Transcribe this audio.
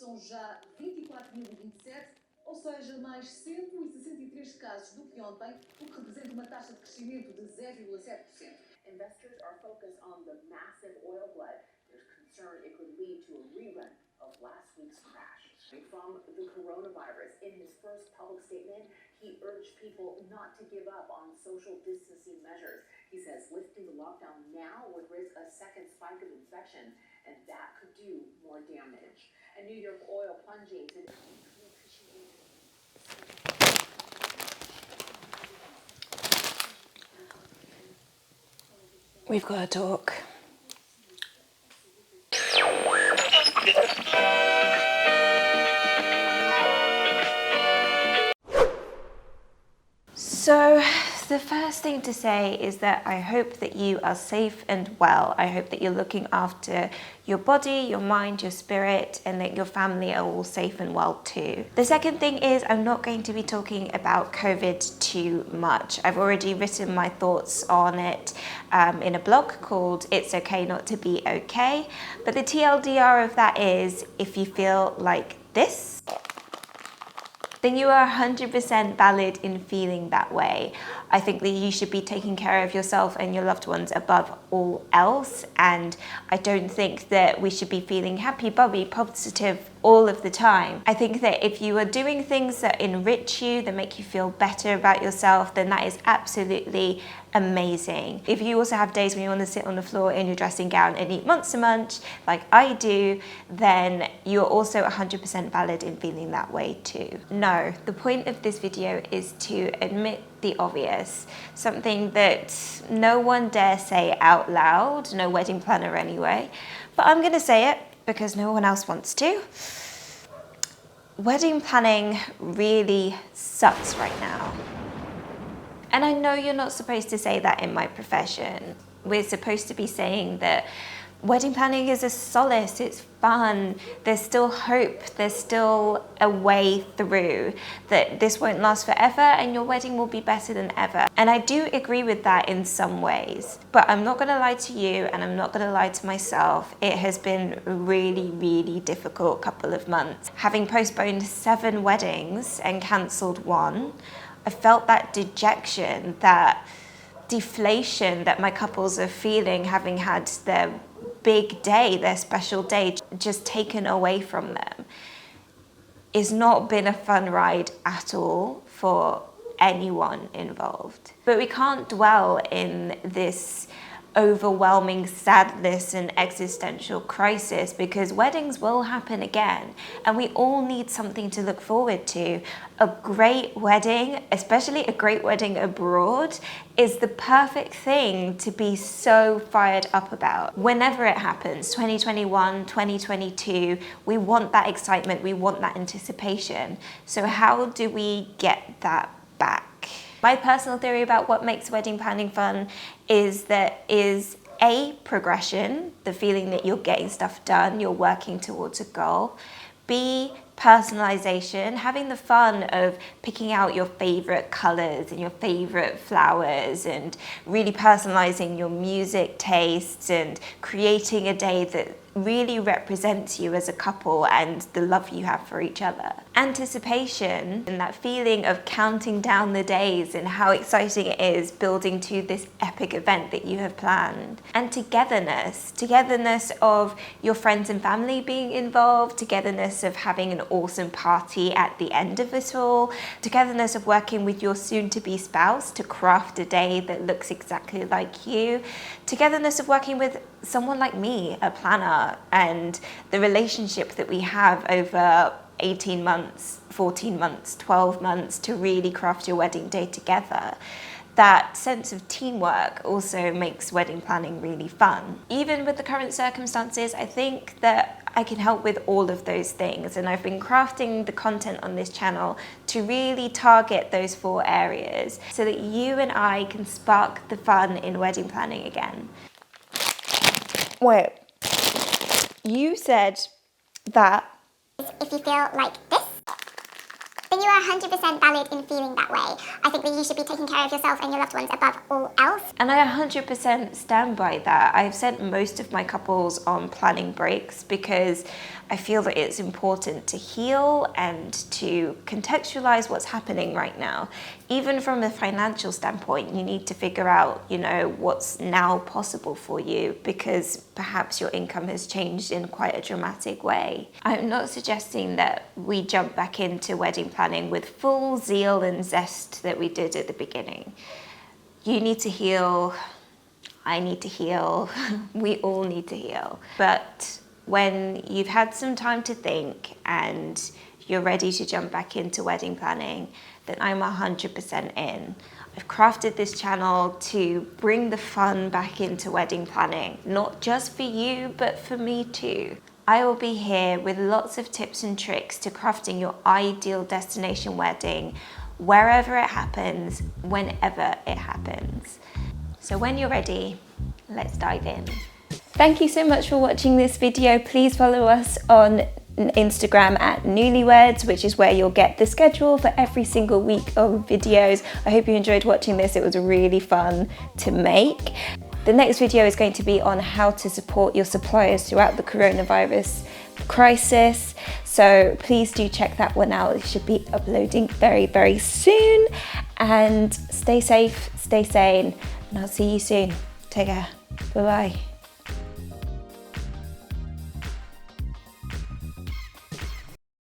São já 24.027, ou seja, mais 163 casos do que ontem, o que representa uma taxa de crescimento de 0,7%. Investors are focused on the massive oil glut. There's concern it could lead to a rerun of last week's crash. From the coronavirus, in his first public statement, he urged people not to give up on social distancing measures. He says lifting the lockdown now would risk a second spike of infection, and that could do more damage. And New York oil plunging to We've got to talk. So, the first thing to say is that I hope that you are safe and well. I hope that you're looking after your body, your mind, your spirit, and that your family are all safe and well too. The second thing is I'm not going to be talking about COVID too much. I've already written my thoughts on it in a blog called It's Okay Not to Be Okay. But the TLDR of that is if you feel like this, then you are 100% valid in feeling that way. I think that you should be taking care of yourself and your loved ones above all else. And I don't think that we should be feeling happy, bubbly, positive all of the time. I think that if you are doing things that enrich you, that make you feel better about yourself, then that is absolutely amazing. If you also have days when you want to sit on the floor in your dressing gown and eat Monster Munch, like I do, then you're also 100% valid in feeling that way too. No, the point of this video is to admit the obvious, something that no one dare say out loud, no wedding planner anyway, but I'm gonna say it because no one else wants to. Wedding planning really sucks right now. And I know you're not supposed to say that in my profession. We're supposed to be saying that wedding planning is a solace, it's fun, there's still hope, there's still a way through, that this won't last forever and your wedding will be better than ever. And I do agree with that in some ways, but I'm not gonna lie to you and I'm not gonna lie to myself. It has been a really, really difficult couple of months. Having postponed 7 weddings and cancelled 1, I felt that dejection, that deflation that my couples are feeling, having had their big day, their special day, just taken away from them. It's not been a fun ride at all for anyone involved. But we can't dwell in this overwhelming sadness and existential crisis, because weddings will happen again and we all need something to look forward to. A great wedding, especially a great wedding abroad, is the perfect thing to be so fired up about. Whenever it happens, 2021, 2022, we want that excitement, we want that anticipation. So how do we get that back? My personal theory about what makes wedding planning fun is A, progression, the feeling that you're getting stuff done, you're working towards a goal. B, personalization, having the fun of picking out your favorite colors and your favorite flowers and really personalizing your music tastes and creating a day that really represents you as a couple and the love you have for each other. Anticipation, and that feeling of counting down the days and how exciting it is building to this epic event that you have planned. And togetherness of your friends and family being involved, togetherness of having an awesome party at the end of it all, togetherness of working with your soon-to-be spouse to craft a day that looks exactly like you, togetherness of working with someone like me, a planner, and the relationship that we have over 18 months, 14 months, 12 months to really craft your wedding day together. That sense of teamwork also makes wedding planning really fun. Even with the current circumstances, I think that I can help with all of those things, and I've been crafting the content on this channel to really target those 4 areas so that you and I can spark the fun in wedding planning again. Wait, you said that if you feel like this, then you are 100% valid in feeling that way. I think that you should be taking care of yourself and your loved ones above all else. And I 100% stand by that. I've sent most of my couples on planning breaks because I feel that it's important to heal and to contextualize what's happening right now. Even from a financial standpoint, you need to figure out, you know, what's now possible for you because perhaps your income has changed in quite a dramatic way. I'm not suggesting that we jump back into wedding planning with full zeal and zest that we did at the beginning. You need to heal, I need to heal, we all need to heal. But when you've had some time to think and you're ready to jump back into wedding planning, then I'm 100% in. I've crafted this channel to bring the fun back into wedding planning, not just for you, but for me too. I will be here with lots of tips and tricks to crafting your ideal destination wedding, wherever it happens, whenever it happens. So when you're ready, let's dive in. Thank you so much for watching this video. Please follow us on Instagram at Nulyweds, which is where you'll get the schedule for every single week of videos. I hope you enjoyed watching this. It was really fun to make. The next video is going to be on how to support your suppliers throughout the coronavirus crisis. So please do check that one out. It should be uploading very, very soon. And stay safe, stay sane, and I'll see you soon. Take care. Bye-bye.